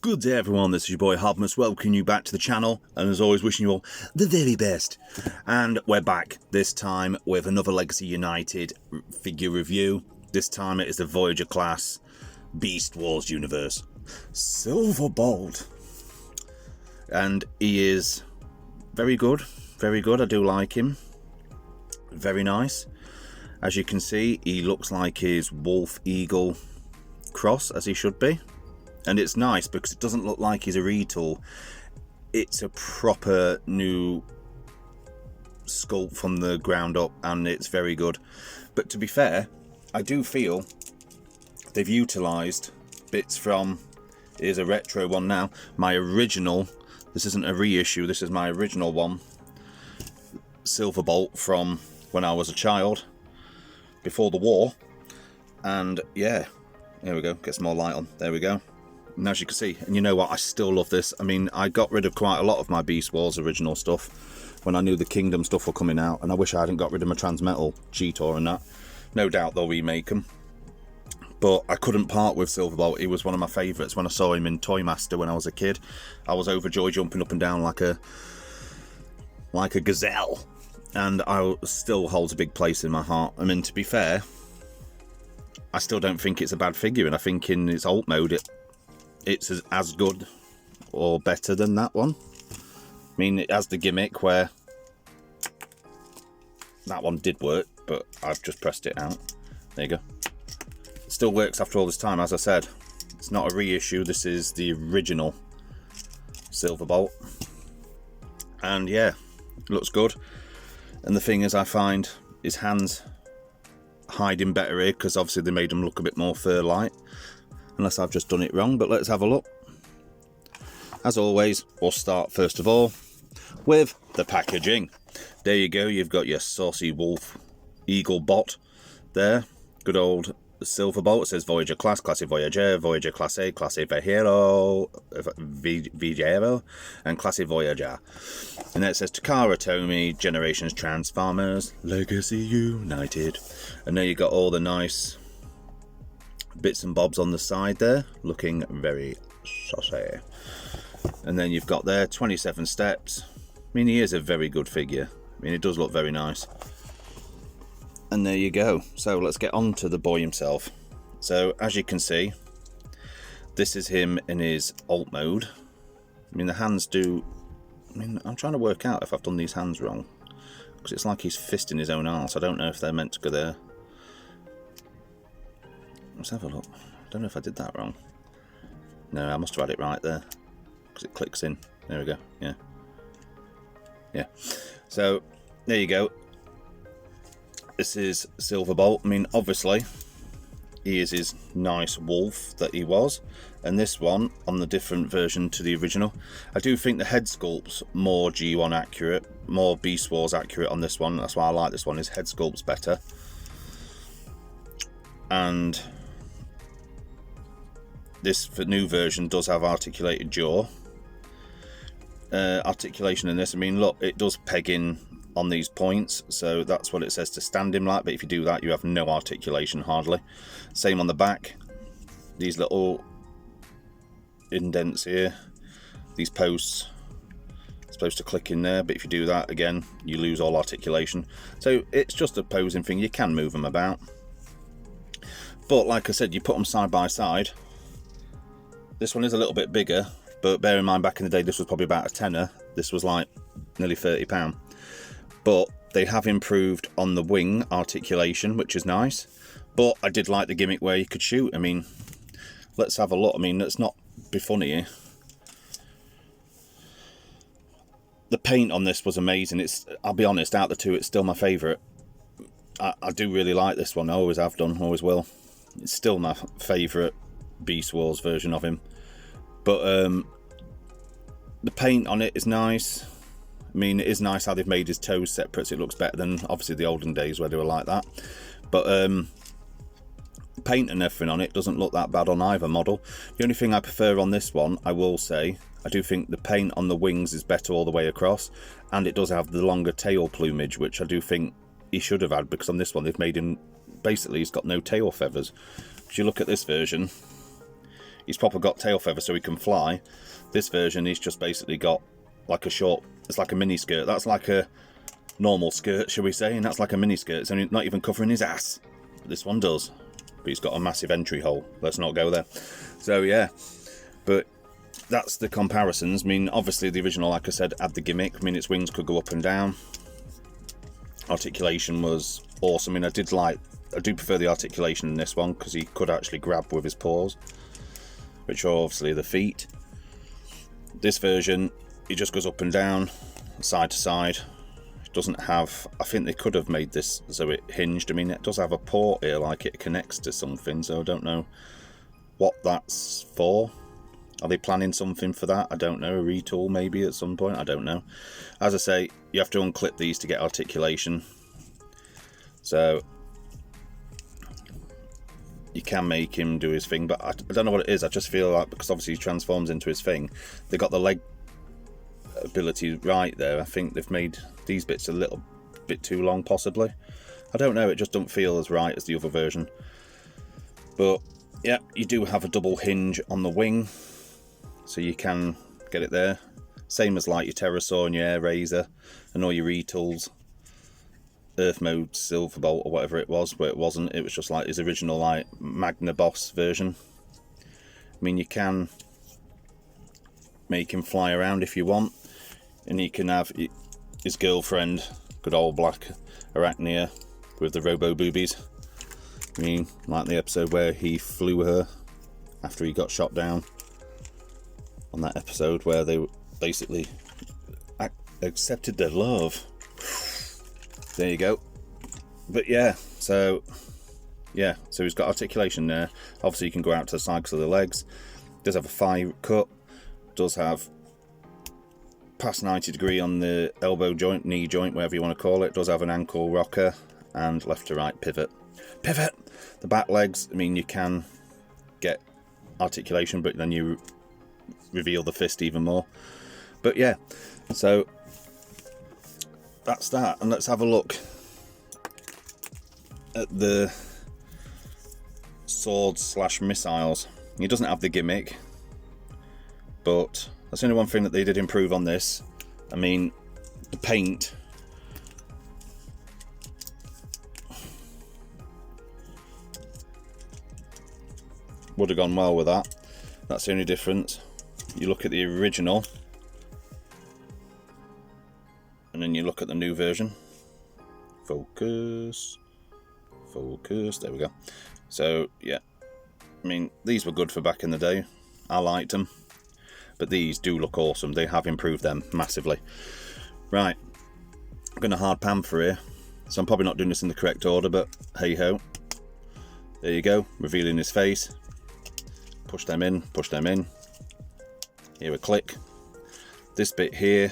Good day everyone, this is your boy Hobmus, welcoming you back to the channel, and as always wishing you all the very best. And we're back, this time with another Legacy United figure review. This time it is the Voyager class Beast Wars universe. Silverbolt. And he is very good, I do like him. Very nice. As you can see, he looks like his Wolf-Eagle cross, as he should be. And it's nice because it doesn't look like he's a retool. It's a proper new sculpt from the ground up, and it's very good. But to be fair, I do feel they've utilised bits from, here's a retro one now, my original, this isn't a reissue, this is my original one, Silverbolt from when I was a child, before the war. And yeah, there we go, get some more light on, there we go. And as you can see, and you know what, I still love this. I mean, I got rid of quite a lot of my Beast Wars original stuff when I knew the Kingdom stuff were coming out, and I wish I hadn't got rid of my Transmetal Cheetor and that. No doubt they'll remake them. But I couldn't part with Silverbolt. He was one of my favourites when I saw him in Toy Master when I was a kid. I was overjoyed, jumping up and down like a gazelle. And I still holds a big place in my heart. I mean, to be fair, I still don't think it's a bad figure, and I think in its alt mode it's as good or better than that one. I mean, it has the gimmick where that one did work, but I've just pressed it out. There you go. It still works after all this time, as I said. It's not a reissue, this is the original Silverbolt. And yeah, looks good. And the thing is, I find his hands hiding better here, because obviously they made him look a bit more fur-like. Unless I've just done it wrong, but let's have a look. As always, we'll start first of all with the packaging. There you go, you've got your saucy Wolf Eagle bot there. Good old Silverbolt. It says Voyager class, Classic Voyager, Voyager Class A, Classic Viajero, and Classic Voyager. And then it says Takara Tomy, Generations Transformers, Legacy United. And there you got all the nice bits and bobs on the side there, looking very saucy. And then you've got there 27 steps. I mean, he is a very good figure. I mean, it does look very nice. And there you go. So let's get on to the boy himself. So as you can see, this is him in his alt mode. I mean, the hands do, I mean, I'm trying to work out if I've done these hands wrong, because it's like he's fisting his own arse. I don't know if they're meant to go there. Let's have a look. I don't know if I did that wrong. No, I must have had it right there, because it clicks in. There we go. Yeah. So there you go. This is Silverbolt. I mean, obviously he is his nice wolf that he was, and this one on the different version to the original. I do think the head sculpt's more G1 accurate, more Beast Wars accurate on this one. That's why I like this one. His head sculpt's better. And this new version does have articulated jaw. Articulation in this, I mean, look, it does peg in on these points, so that's what it says to stand him like, but if you do that, you have no articulation hardly. Same on the back, these little indents here, these posts, supposed to click in there, but if you do that again, you lose all articulation. So it's just a posing thing, you can move them about. But like I said, you put them side by side. This one is a little bit bigger, but bear in mind, back in the day, this was probably about a tenner. This was like nearly £30. But they have improved on the wing articulation, which is nice. But I did like the gimmick where you could shoot. I mean, let's have a look. I mean, let's not be funny here. The paint on this was amazing. I'll be honest, out of the two, it's still my favourite. I do really like this one. I always have done, always will. It's still my favourite Beast Wars version of him. But the paint on it is nice. I mean, it is nice how they've made his toes separate, so it looks better than obviously the olden days where they were like that. But paint and everything on it doesn't look that bad on either model. The only thing I prefer on this one, I will say, I do think the paint on the wings is better all the way across, and it does have the longer tail plumage, which I do think he should have had, because on this one they've made him, basically he's got no tail feathers. If you look at this version, he's proper got tail feathers so he can fly. This version he's just basically got like a short, it's like a mini skirt. That's like a normal skirt, shall we say, and that's like a mini skirt. It's only not even covering his ass. But this one does. But he's got a massive entry hole. Let's not go there. So yeah, but that's the comparisons. I mean, obviously the original, like I said, had the gimmick. I mean, its wings could go up and down. Articulation was awesome. I mean, I do prefer the articulation in this one, because he could actually grab with his paws, which are obviously the feet. This version, he just goes up and down, side to side. It doesn't have, I think they could have made this so it hinged. I mean, it does have a port here, like it connects to something, so I don't know what that's for. Are they planning something for that? I don't know. A retool maybe at some point? I don't know. As I say, you have to unclip these to get articulation. So you can make him do his thing, but I don't know what it is. I just feel like, because obviously he transforms into his thing, they got the leg ability right there. I think they've made these bits a little bit too long, possibly. I don't know. It just don't feel as right as the other version. But yeah, you do have a double hinge on the wing, so you can get it there. Same as like your Pterosaur and your Air Razor and all your retools. Earth Mode Silverbolt or whatever it was, but it wasn't. It was just like his original like Magna Boss version. I mean, you can make him fly around if you want, and you can have his girlfriend, good old Black Arachnia with the robo boobies. I mean, like the episode where he flew her after he got shot down. On that episode where they basically accepted their love. There you go. But yeah, so he's got articulation there. Obviously you can go out to the sides of the legs. Does have a thigh cut. Does have past 90 degree on the elbow joint, knee joint, whatever you want to call it. Does have an ankle rocker and left to right pivot. The back legs, I mean, you can get articulation, but then you reveal the fist even more. But yeah, so that's that, and let's have a look at the swords / missiles. He doesn't have the gimmick, but that's only one thing that they did improve on this. I mean, the paint would have gone well with that. That's the only difference. You look at the original and then you look at the new version. Focus, there we go. So yeah, I mean, these were good for back in the day. I liked them, but these do look awesome. They have improved them massively. Right, I'm going to hard panther here, so I'm probably not doing this in the correct order, but hey ho. There you go, revealing his face. Push them in, Here a click. This bit here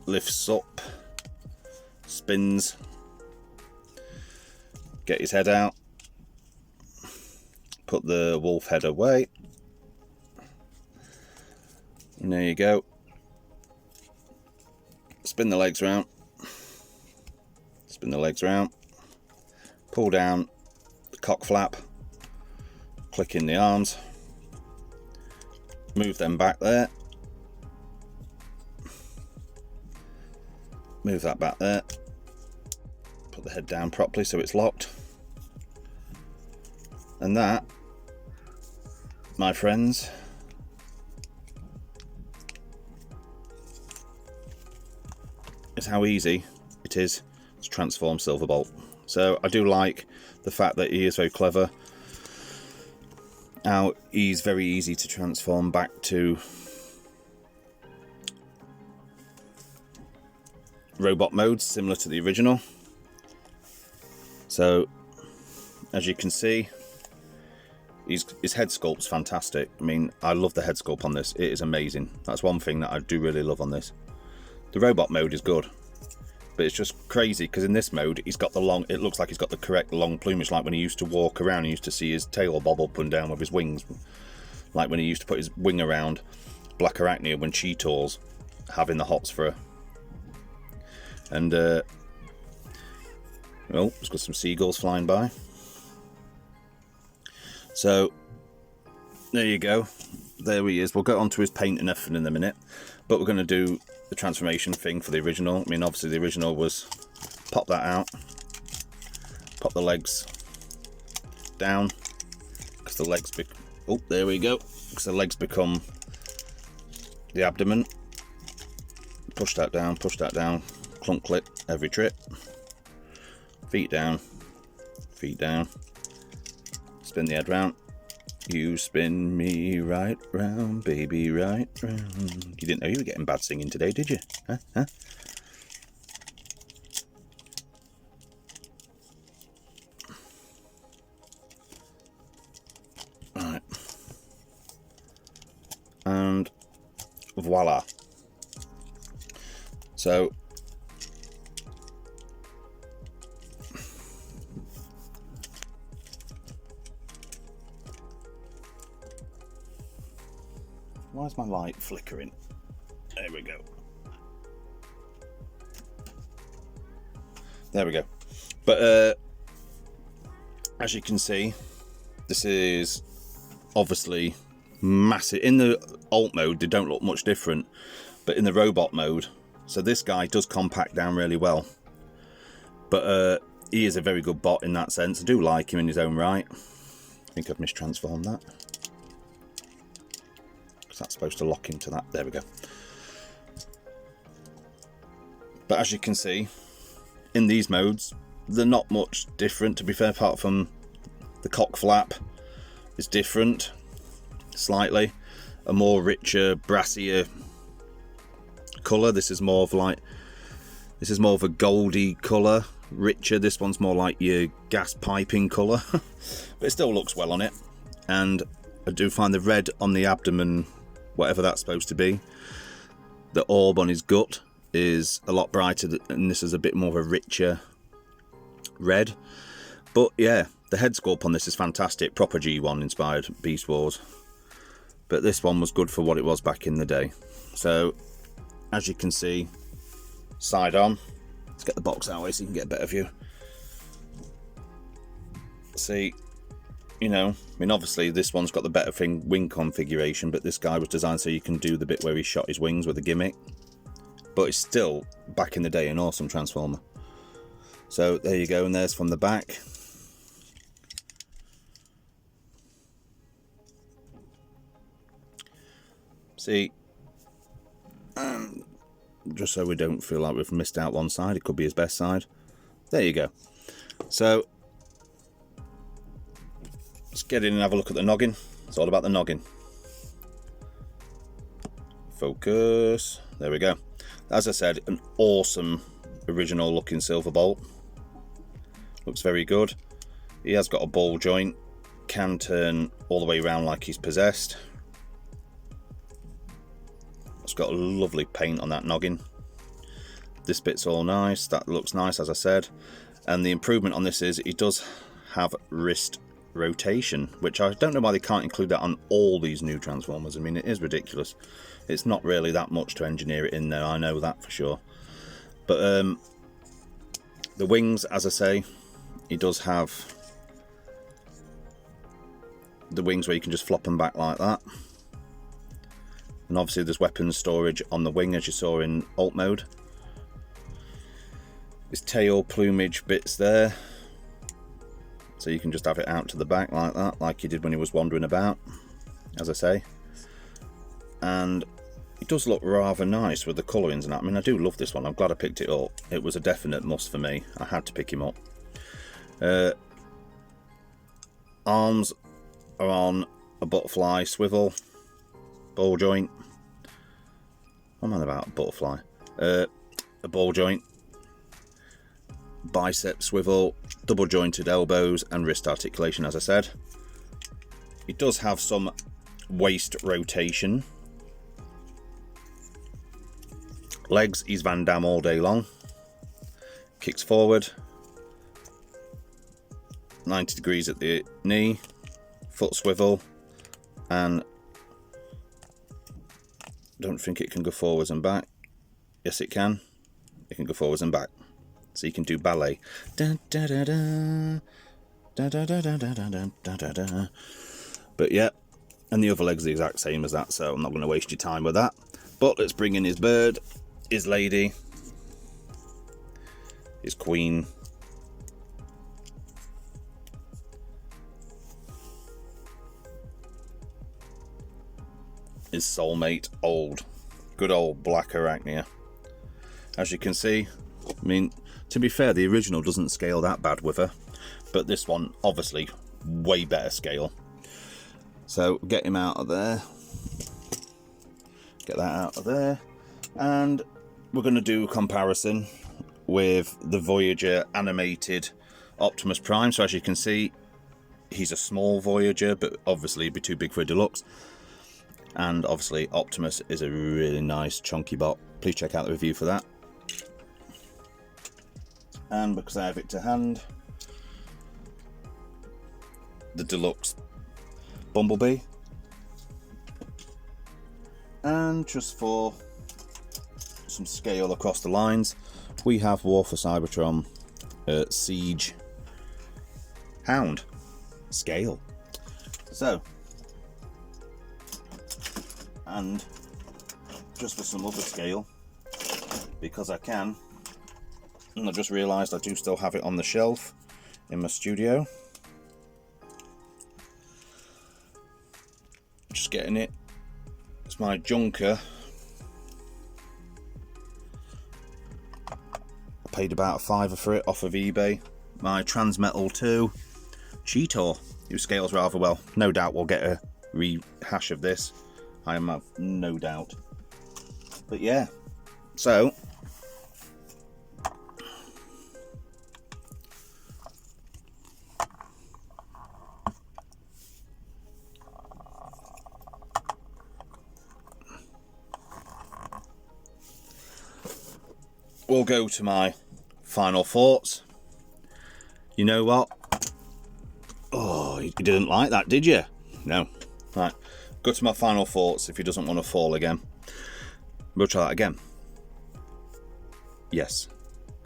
lifts up, spins, get his head out, put the wolf head away, and there you go. Spin the legs round, pull down the cock flap, click in the arms, move them back there, move that back there, put the head down properly so it's locked, and that, my friends, is how easy it is to transform Silverbolt. So I do like the fact that he is very clever. Now he's very easy to transform back to robot modes similar to the original. So as you can see, his head sculpt's fantastic. I mean, I love the head sculpt on this. It is amazing. That's one thing that I do really love on this. The robot mode is good, but it's just crazy because in this mode he's got the long, it looks like he's got the correct long plumage, like when he used to walk around, he used to see his tail bob up and down with his wings, like when he used to put his wing around Black Arachnia when she tours, having the hots for her. And oh, there's got some seagulls flying by. So there you go, there he is. We'll get onto his paint and everything in a minute, but we're going to do the transformation thing for the original. I mean, obviously the original was pop that out, pop the legs down, because the legs oh, there we go, because the legs become the abdomen. Push that down, clunk clip every trip, feet down, spin the head round. You spin me right round, baby, right round. You didn't know you were getting bad singing today, did you? Huh? Right. And voila. So why is my light flickering? There we go. There we go. But as you can see, this is obviously massive. In the alt mode, they don't look much different, but in the robot mode, so this guy does compact down really well. But he is a very good bot in that sense. I do like him in his own right. I think I've mistransformed that. That's supposed to lock into that. There we go. But as you can see, in these modes, they're not much different, to be fair, apart from the cock flap is different slightly. A more richer, brassier colour. This is more of like, this is more of a goldy colour, richer. This one's more like your gas piping colour. But it still looks well on it. And I do find the red on the abdomen, whatever that's supposed to be, the orb on his gut is a lot brighter, and this is a bit more of a richer red. But yeah, the head sculpt on this is fantastic, proper G1 inspired Beast Wars. But this one was good for what it was back in the day. So as you can see, side on, let's get the box out of the way so you can get a better view. See, you know, I mean, obviously this one's got the better wing configuration, but this guy was designed so you can do the bit where he shot his wings with a gimmick. But it's still, back in the day, an awesome transformer. So there you go, and there's from the back. See, just so we don't feel like we've missed out one side, it could be his best side. There you go. So let's get in and have a look at the noggin. It's all about the noggin. Focus. There we go. As I said, an awesome original looking silver bolt. Looks very good. He has got a ball joint. Can turn all the way around like he's possessed. It's got a lovely paint on that noggin. This bit's all nice. That looks nice, as I said. And the improvement on this is it does have wrist rotation, which I don't know why they can't include that on all these new Transformers. I mean, it is ridiculous. It's not really that much to engineer it in there, I know that for sure. But the wings, as I say, he does have the wings where you can just flop them back like that. And obviously there's weapons storage on the wing, as you saw in alt mode. His tail plumage bits there, so you can just have it out to the back like that, like he did when he was wandering about, as I say. And it does look rather nice with the colourings and that. I mean, I do love this one. I'm glad I picked it up. It was a definite must for me. I had to pick him up. Arms are on a butterfly swivel, ball joint. I'm on about butterfly. A ball joint, bicep swivel, double jointed elbows and wrist articulation, as I said. It does have some waist rotation. Legs, he's Van Damme all day long. Kicks forward, 90 degrees at the knee, foot swivel, and don't think it can go forwards and back. Yes, it can. It can go forwards and back. So you can do ballet. Da, da, da, da. Da, da, da, da, da, da, da, da, da. But yeah, and the other leg's the exact same as that, so I'm not going to waste your time with that. But let's bring in his bird, his lady, his queen. His soulmate, good old black Arachnia. As you can see, I mean, to be fair, the original doesn't scale that bad with her, but this one, obviously, way better scale. So, get him out of there. Get that out of there. And we're going to do a comparison with the Voyager animated Optimus Prime. So, as you can see, he's a small Voyager, but obviously it'd be too big for a deluxe. And obviously Optimus is a really nice chunky bot. Please check out the review for that. And because I have it to hand, the deluxe Bumblebee. And just for some scale across the lines, we have War for Cybertron Siege Hound scale. So, and just for some other scale, because I can, and I just realised I do still have it on the shelf in my studio. Just getting it. It's my Junker. I paid about $5 for it off of eBay. My Transmetal 2 Cheetor, who scales rather well. No doubt we'll get a rehash of this. I have no doubt. But yeah, so we'll go to my final thoughts. You know what? Oh, you didn't like that, did you? No. Right. Go to my final thoughts if he doesn't want to fall again. We'll try that again. Yes,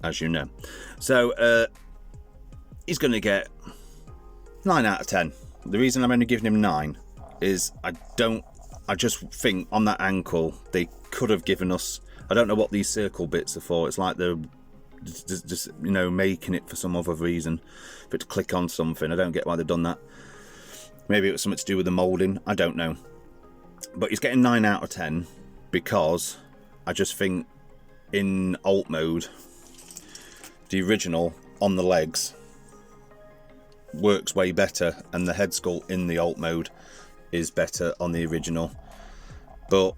as you know. So, he's going to get 9 out of 10. The reason I'm only giving him 9 is I just think on that ankle, they could have given us, I don't know what these circle bits are for. It's like they're just you know, making it for some other reason. For it to click on something. I don't get why they've done that. Maybe it was something to do with the moulding. I don't know. But he's getting 9 out of 10 because I just think in alt mode, the original on the legs works way better, and the head sculpt in the alt mode is better on the original. But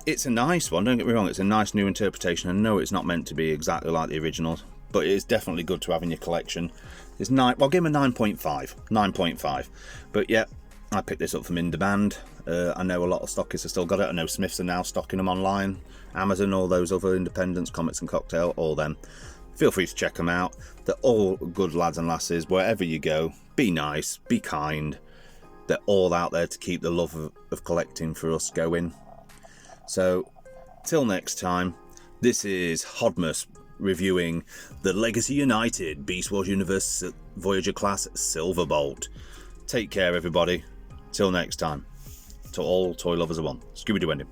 it's a nice one, don't get me wrong, it's a nice new interpretation. I know it's not meant to be exactly like the original, but it is definitely good to have in your collection. It's 9, well, I'll give him a 9.5. 9.5. But yeah, I picked this up from In Demand. I know a lot of stockists have still got it. I know Smiths are now stocking them online. Amazon, all those other independents, Comics and Cocktail, all them. Feel free to check them out. They're all good lads and lasses. Wherever you go, be nice, be kind. They're all out there to keep the love of collecting for us going. So, till next time, this is Hodmus reviewing the Legacy United Beast Wars Universe Voyager class Silverbolt. Take care, everybody. Till next time. To all toy lovers of one. Scooby-Doo ending.